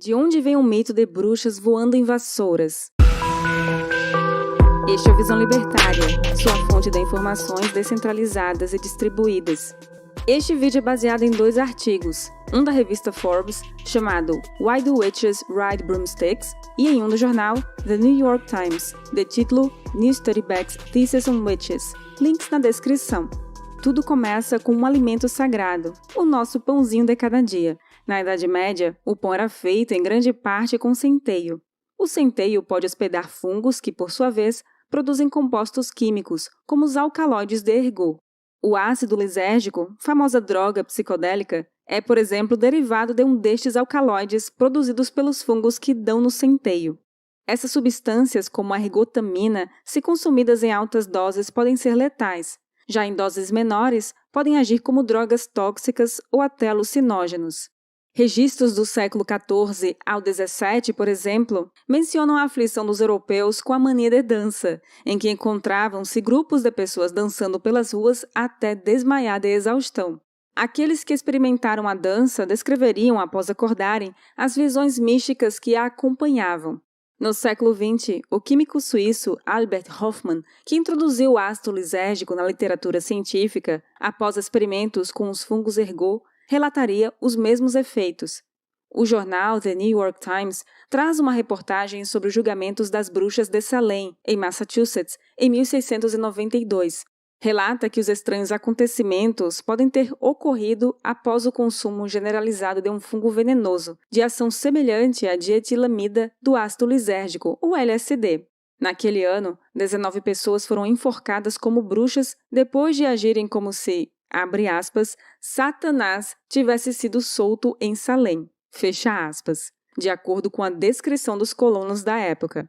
De onde vem o mito de bruxas voando em vassouras? Este é o Visão Libertária, sua fonte de informações descentralizadas e distribuídas. Este vídeo é baseado em 2 artigos, um da revista Forbes, chamado Why Do Witches Ride Broomsticks, e em um do jornal The New York Times, de título New Study Backs Thesis on Witches. Links na descrição. Tudo começa com um alimento sagrado, o nosso pãozinho de cada dia. Na Idade Média, o pão era feito em grande parte com centeio. O centeio pode hospedar fungos que, por sua vez, produzem compostos químicos, como os alcaloides de ergot. O ácido lisérgico, famosa droga psicodélica, é, por exemplo, derivado de um destes alcaloides produzidos pelos fungos que dão no centeio. Essas substâncias, como a ergotamina, se consumidas em altas doses, podem ser letais. Já em doses menores, podem agir como drogas tóxicas ou até alucinógenos. Registros do século XIV ao XVII, por exemplo, mencionam a aflição dos europeus com a mania de dança, em que encontravam-se grupos de pessoas dançando pelas ruas até desmaiar de exaustão. Aqueles que experimentaram a dança descreveriam, após acordarem, as visões místicas que a acompanhavam. No século XX, o químico suíço Albert Hofmann, que introduziu o ácido lisérgico na literatura científica após experimentos com os fungos ergot, relataria os mesmos efeitos. O jornal The New York Times traz uma reportagem sobre os julgamentos das bruxas de Salem, em Massachusetts, em 1692. Relata que os estranhos acontecimentos podem ter ocorrido após o consumo generalizado de um fungo venenoso, de ação semelhante à dietilamida do ácido lisérgico, ou LSD. Naquele ano, 19 pessoas foram enforcadas como bruxas depois de agirem como se, abre aspas, Satanás tivesse sido solto em Salem, fecha aspas, de acordo com a descrição dos colonos da época.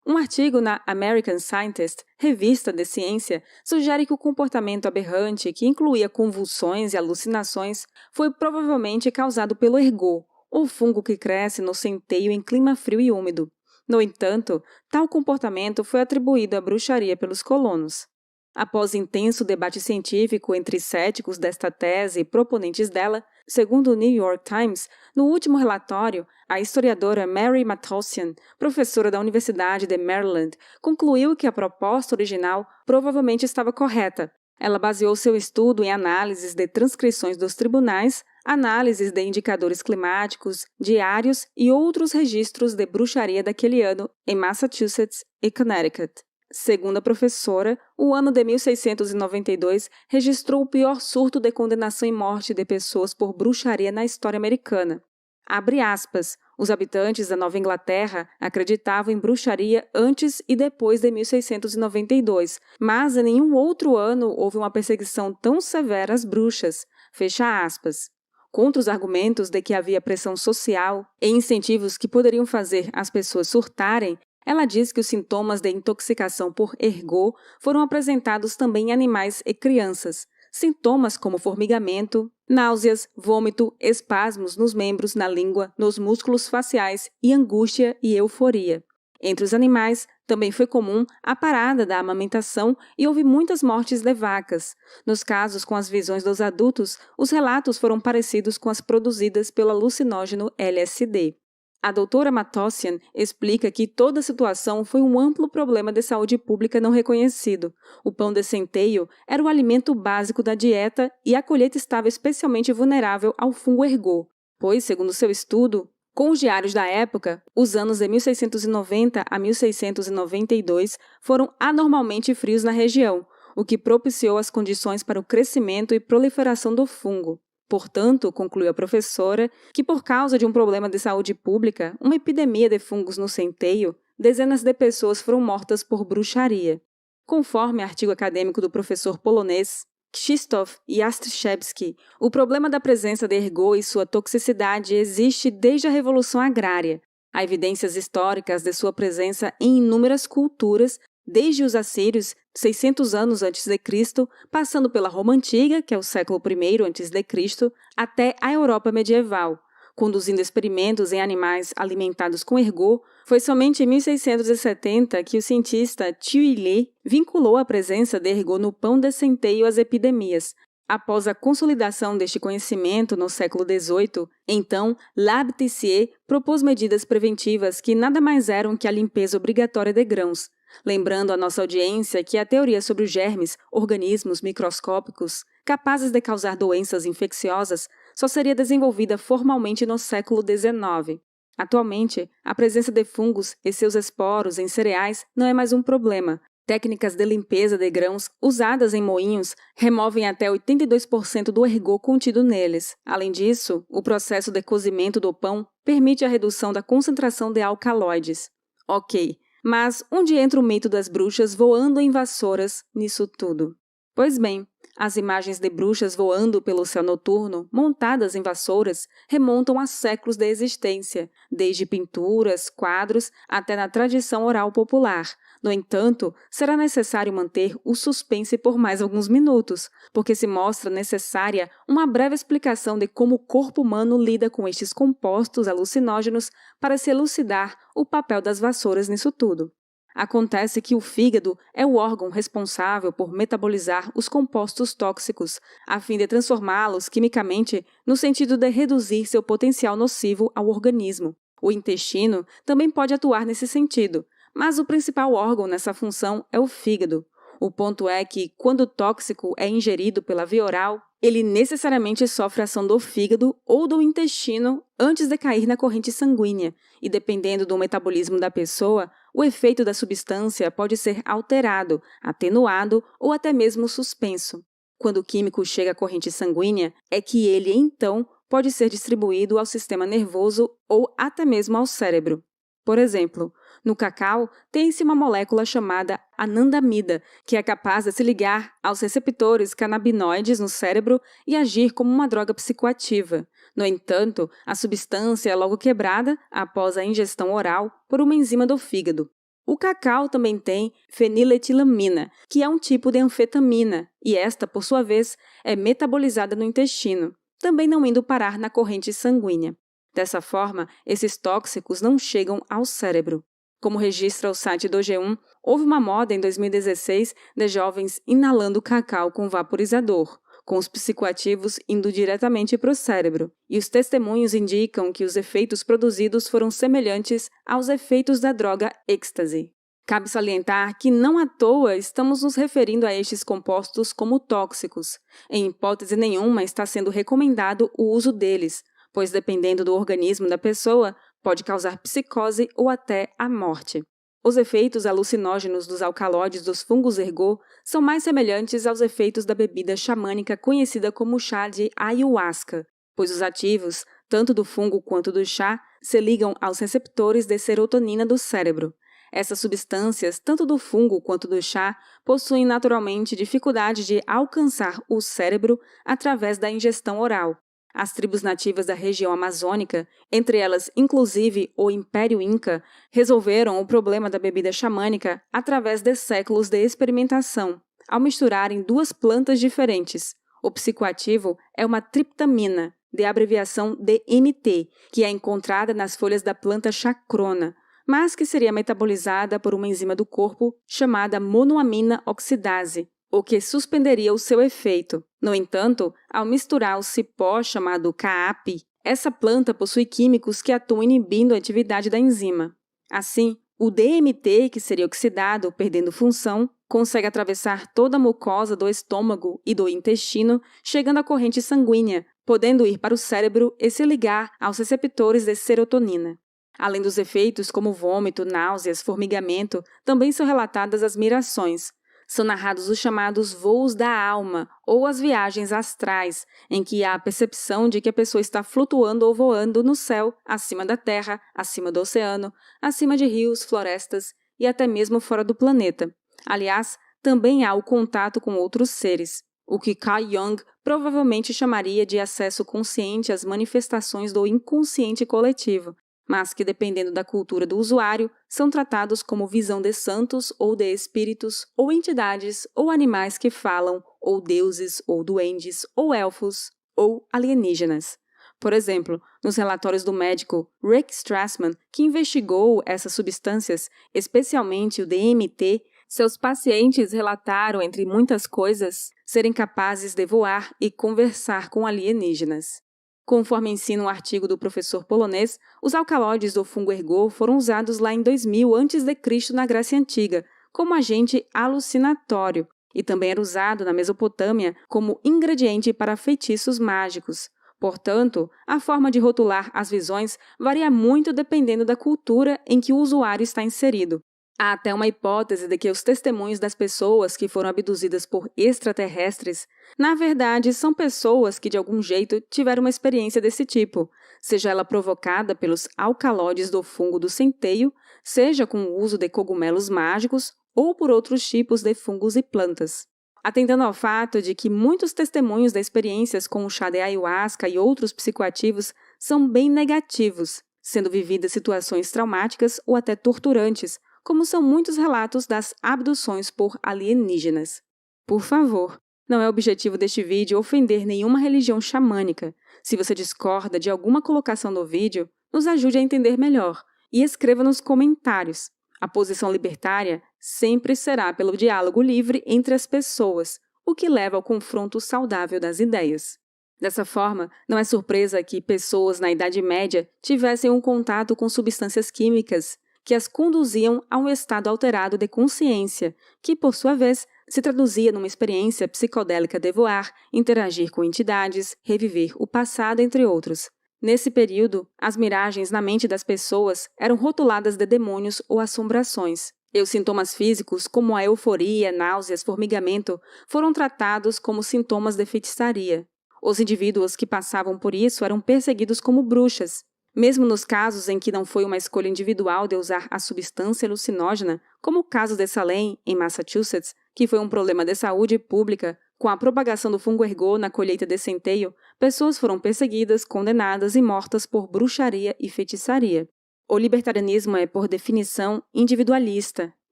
Um artigo na American Scientist, revista de ciência, sugere que o comportamento aberrante, que incluía convulsões e alucinações, foi provavelmente causado pelo ergot, o fungo que cresce no centeio em clima frio e úmido. No entanto, tal comportamento foi atribuído à bruxaria pelos colonos. Após intenso debate científico entre céticos desta tese e proponentes dela, segundo o New York Times, no último relatório, a historiadora Mary Matossian, professora da Universidade de Maryland, concluiu que a proposta original provavelmente estava correta. Ela baseou seu estudo em análises de transcrições dos tribunais, análises de indicadores climáticos, diários e outros registros de bruxaria daquele ano em Massachusetts e Connecticut. Segundo a professora, o ano de 1692 registrou o pior surto de condenação e morte de pessoas por bruxaria na história americana. Abre aspas, os habitantes da Nova Inglaterra acreditavam em bruxaria antes e depois de 1692, mas em nenhum outro ano houve uma perseguição tão severa às bruxas, fecha aspas. Contra os argumentos de que havia pressão social e incentivos que poderiam fazer as pessoas surtarem, ela diz que os sintomas de intoxicação por ergot foram apresentados também em animais e crianças. Sintomas como formigamento, náuseas, vômito, espasmos nos membros, na língua, nos músculos faciais e angústia e euforia. Entre os animais, também foi comum a parada da amamentação e houve muitas mortes de vacas. Nos casos com as visões dos adultos, os relatos foram parecidos com as produzidas pelo alucinógeno LSD. A doutora Matossian explica que toda a situação foi um amplo problema de saúde pública não reconhecido. O pão de centeio era o alimento básico da dieta e a colheita estava especialmente vulnerável ao fungo ergot, pois, segundo seu estudo, com os diários da época, os anos de 1690 a 1692 foram anormalmente frios na região, o que propiciou as condições para o crescimento e proliferação do fungo. Portanto, concluiu a professora, que por causa de um problema de saúde pública, uma epidemia de fungos no centeio, dezenas de pessoas foram mortas por bruxaria. Conforme artigo acadêmico do professor polonês Krzysztof Jastrzębski, o problema da presença de ergot e sua toxicidade existe desde a Revolução Agrária. Há evidências históricas de sua presença em inúmeras culturas, desde os assírios, 600 anos antes de Cristo, passando pela Roma Antiga, que é o século I antes de Cristo, até a Europa medieval. Conduzindo experimentos em animais alimentados com ergot, foi somente em 1670 que o cientista Thuillier vinculou a presença de ergot no pão de centeio às epidemias. Após a consolidação deste conhecimento no século XVIII, então, Lab-Tessier propôs medidas preventivas que nada mais eram que a limpeza obrigatória de grãos, lembrando à nossa audiência que a teoria sobre os germes, organismos microscópicos, capazes de causar doenças infecciosas, só seria desenvolvida formalmente no século XIX. Atualmente, a presença de fungos e seus esporos em cereais não é mais um problema. Técnicas de limpeza de grãos usadas em moinhos removem até 82% do ergot contido neles. Além disso, o processo de cozimento do pão permite a redução da concentração de alcaloides. Ok, mas onde entra o mito das bruxas voando em vassouras nisso tudo? Pois bem, as imagens de bruxas voando pelo céu noturno, montadas em vassouras, remontam a séculos de existência, desde pinturas, quadros, até na tradição oral popular. No entanto, será necessário manter o suspense por mais alguns minutos, porque se mostra necessária uma breve explicação de como o corpo humano lida com estes compostos alucinógenos para se elucidar o papel das vassouras nisso tudo. Acontece que o fígado é o órgão responsável por metabolizar os compostos tóxicos, a fim de transformá-los quimicamente no sentido de reduzir seu potencial nocivo ao organismo. O intestino também pode atuar nesse sentido, mas o principal órgão nessa função é o fígado. O ponto é que, quando o tóxico é ingerido pela via oral, ele necessariamente sofre a ação do fígado ou do intestino antes de cair na corrente sanguínea, e dependendo do metabolismo da pessoa, o efeito da substância pode ser alterado, atenuado ou até mesmo suspenso. Quando o químico chega à corrente sanguínea, é que ele, então, pode ser distribuído ao sistema nervoso ou até mesmo ao cérebro. Por exemplo, no cacau tem-se uma molécula chamada anandamida, que é capaz de se ligar aos receptores canabinoides no cérebro e agir como uma droga psicoativa. No entanto, a substância é logo quebrada, após a ingestão oral, por uma enzima do fígado. O cacau também tem feniletilamina, que é um tipo de anfetamina, e esta, por sua vez, é metabolizada no intestino, também não indo parar na corrente sanguínea. Dessa forma, esses tóxicos não chegam ao cérebro. Como registra o site do G1, houve uma moda em 2016 de jovens inalando cacau com vaporizador, com os psicoativos indo diretamente para o cérebro, e os testemunhos indicam que os efeitos produzidos foram semelhantes aos efeitos da droga êxtase. Cabe salientar que não à toa estamos nos referindo a estes compostos como tóxicos. Em hipótese nenhuma está sendo recomendado o uso deles, pois dependendo do organismo da pessoa, pode causar psicose ou até a morte. Os efeitos alucinógenos dos alcaloides dos fungos ergot são mais semelhantes aos efeitos da bebida xamânica conhecida como chá de ayahuasca, pois os ativos, tanto do fungo quanto do chá, se ligam aos receptores de serotonina do cérebro. Essas substâncias, tanto do fungo quanto do chá, possuem naturalmente dificuldade de alcançar o cérebro através da ingestão oral. As tribos nativas da região amazônica, entre elas inclusive o Império Inca, resolveram o problema da bebida xamânica através de séculos de experimentação, ao misturarem duas plantas diferentes. O psicoativo é uma triptamina, de abreviação DMT, que é encontrada nas folhas da planta chacrona, mas que seria metabolizada por uma enzima do corpo chamada monoamina oxidase, o que suspenderia o seu efeito. No entanto, ao misturar o cipó chamado CAAP, essa planta possui químicos que atuam inibindo a atividade da enzima. Assim, o DMT, que seria oxidado, perdendo função, consegue atravessar toda a mucosa do estômago e do intestino, chegando à corrente sanguínea, podendo ir para o cérebro e se ligar aos receptores de serotonina. Além dos efeitos como vômito, náuseas, formigamento, também são relatadas as mirações. São narrados os chamados voos da alma, ou as viagens astrais, em que há a percepção de que a pessoa está flutuando ou voando no céu, acima da terra, acima do oceano, acima de rios, florestas e até mesmo fora do planeta. Aliás, também há o contato com outros seres, o que Carl Jung provavelmente chamaria de acesso consciente às manifestações do inconsciente coletivo, mas que, dependendo da cultura do usuário, são tratados como visão de santos ou de espíritos, ou entidades, ou animais que falam, ou deuses, ou duendes, ou elfos, ou alienígenas. Por exemplo, nos relatórios do médico Rick Strassman, que investigou essas substâncias, especialmente o DMT, Seus pacientes relataram, entre muitas coisas, serem capazes de voar e conversar com alienígenas. Conforme ensina um artigo do professor polonês, os alcaloides do fungo ergot foram usados lá em 2000 a.C. na Grécia Antiga, como agente alucinatório, e também era usado na Mesopotâmia como ingrediente para feitiços mágicos. Portanto, a forma de rotular as visões varia muito dependendo da cultura em que o usuário está inserido. Há até uma hipótese de que os testemunhos das pessoas que foram abduzidas por extraterrestres, na verdade, são pessoas que de algum jeito tiveram uma experiência desse tipo, seja ela provocada pelos alcaloides do fungo do centeio, seja com o uso de cogumelos mágicos ou por outros tipos de fungos e plantas. Atendendo ao fato de que muitos testemunhos de experiências com o chá de ayahuasca e outros psicoativos são bem negativos, sendo vividas situações traumáticas ou até torturantes, como são muitos relatos das abduções por alienígenas. Por favor, não é objetivo deste vídeo ofender nenhuma religião xamânica. Se você discorda de alguma colocação do vídeo, nos ajude a entender melhor e escreva nos comentários. A posição libertária sempre será pelo diálogo livre entre as pessoas, o que leva ao confronto saudável das ideias. Dessa forma, não é surpresa que pessoas na Idade Média tivessem um contato com substâncias químicas que as conduziam a um estado alterado de consciência, que, por sua vez, se traduzia numa experiência psicodélica de voar, interagir com entidades, reviver o passado, entre outros. Nesse período, as miragens na mente das pessoas eram rotuladas de demônios ou assombrações, e os sintomas físicos, como a euforia, náuseas, formigamento, foram tratados como sintomas de feitiçaria. Os indivíduos que passavam por isso eram perseguidos como bruxas. Mesmo nos casos em que não foi uma escolha individual de usar a substância alucinógena, como o caso de Salem, em Massachusetts, que foi um problema de saúde pública, com a propagação do fungo ergot na colheita de centeio, pessoas foram perseguidas, condenadas e mortas por bruxaria e feitiçaria. O libertarianismo é, por definição, individualista,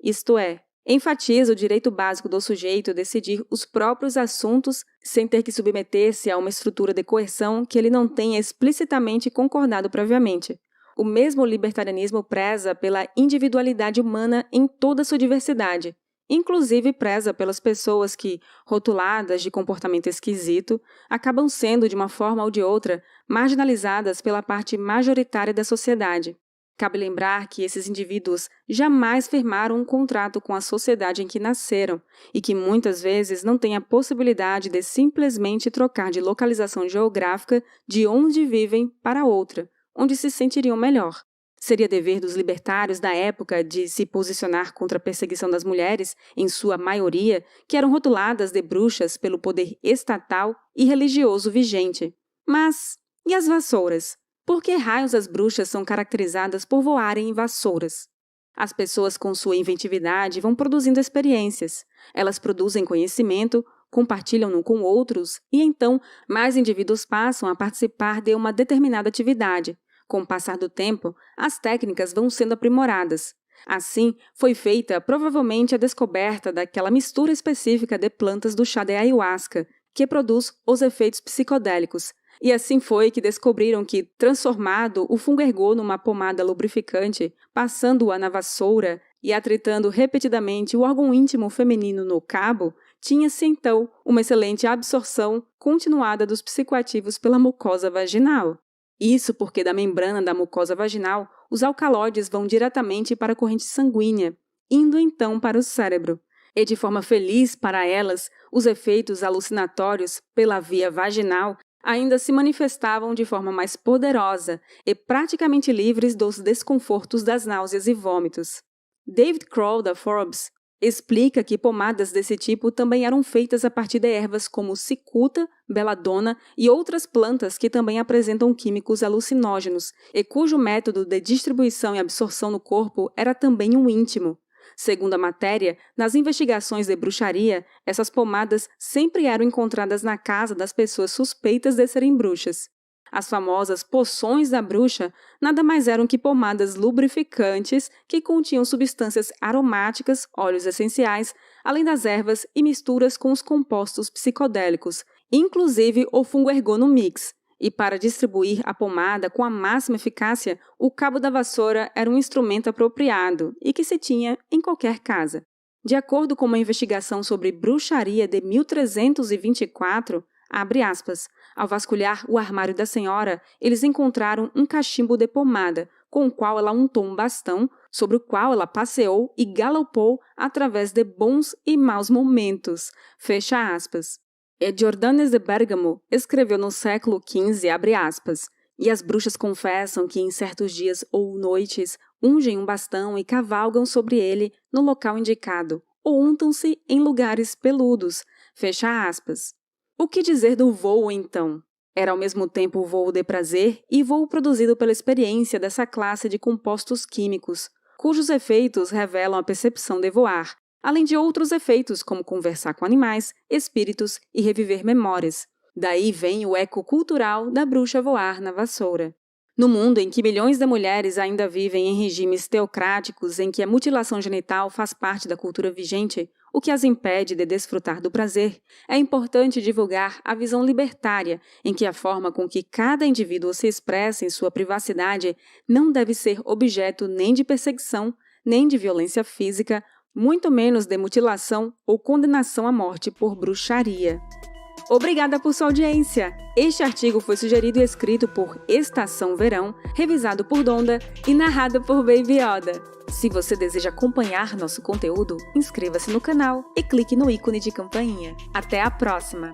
isto é, enfatiza o direito básico do sujeito a decidir os próprios assuntos sem ter que submeter-se a uma estrutura de coerção que ele não tenha explicitamente concordado previamente. O mesmo libertarianismo preza pela individualidade humana em toda sua diversidade, inclusive preza pelas pessoas que, rotuladas de comportamento esquisito, acabam sendo, de uma forma ou de outra, marginalizadas pela parte majoritária da sociedade. Cabe lembrar que esses indivíduos jamais firmaram um contrato com a sociedade em que nasceram e que muitas vezes não têm a possibilidade de simplesmente trocar de localização geográfica de onde vivem para outra, onde se sentiriam melhor. Seria dever dos libertários da época de se posicionar contra a perseguição das mulheres, em sua maioria, que eram rotuladas de bruxas pelo poder estatal e religioso vigente. Mas, e as vassouras? Por que raios as bruxas são caracterizadas por voarem em vassouras? As pessoas com sua inventividade vão produzindo experiências. Elas produzem conhecimento, compartilham-no com outros e então mais indivíduos passam a participar de uma determinada atividade. Com o passar do tempo, as técnicas vão sendo aprimoradas. Assim, foi feita provavelmente a descoberta daquela mistura específica de plantas do chá de ayahuasca, que produz os efeitos psicodélicos. E assim foi que descobriram que, transformado o fungo ergot numa pomada lubrificante, passando-a na vassoura e atritando repetidamente o órgão íntimo feminino no cabo, tinha-se então uma excelente absorção continuada dos psicoativos pela mucosa vaginal. Isso porque da membrana da mucosa vaginal, os alcaloides vão diretamente para a corrente sanguínea, indo então para o cérebro. E de forma feliz para elas, os efeitos alucinatórios pela via vaginal ainda se manifestavam de forma mais poderosa e praticamente livres dos desconfortos das náuseas e vômitos. David Kroll, da Forbes, explica que pomadas desse tipo também eram feitas a partir de ervas como cicuta, beladona e outras plantas que também apresentam químicos alucinógenos e cujo método de distribuição e absorção no corpo era também um íntimo. Segundo a matéria, nas investigações de bruxaria, essas pomadas sempre eram encontradas na casa das pessoas suspeitas de serem bruxas. As famosas poções da bruxa nada mais eram que pomadas lubrificantes que continham substâncias aromáticas, óleos essenciais, além das ervas e misturas com os compostos psicodélicos, inclusive o fungo ergot no mix. E para distribuir a pomada com a máxima eficácia, o cabo da vassoura era um instrumento apropriado e que se tinha em qualquer casa. De acordo com uma investigação sobre bruxaria de 1324, abre aspas, ao vasculhar o armário da senhora, eles encontraram um cachimbo de pomada, com o qual ela untou um bastão, sobre o qual ela passeou e galopou através de bons e maus momentos. Fecha aspas. E Jordanes de Bergamo escreveu no século XV, abre aspas, e as bruxas confessam que em certos dias ou noites ungem um bastão e cavalgam sobre ele no local indicado, ou untam-se em lugares peludos. Fecha aspas. O que dizer do voo, então? Era ao mesmo tempo voo de prazer e voo produzido pela experiência dessa classe de compostos químicos, cujos efeitos revelam a percepção de voar, além de outros efeitos como conversar com animais, espíritos e reviver memórias. Daí vem o eco cultural da bruxa voar na vassoura. No mundo em que milhões de mulheres ainda vivem em regimes teocráticos em que a mutilação genital faz parte da cultura vigente, o que as impede de desfrutar do prazer, é importante divulgar a visão libertária em que a forma com que cada indivíduo se expressa em sua privacidade não deve ser objeto nem de perseguição, nem de violência física, muito menos de mutilação ou condenação à morte por bruxaria. Obrigada por sua audiência! Este artigo foi sugerido e escrito por Estação Verão, revisado por Donda e narrado por Baby Yoda. Se você deseja acompanhar nosso conteúdo, inscreva-se no canal e clique no ícone de campainha. Até a próxima!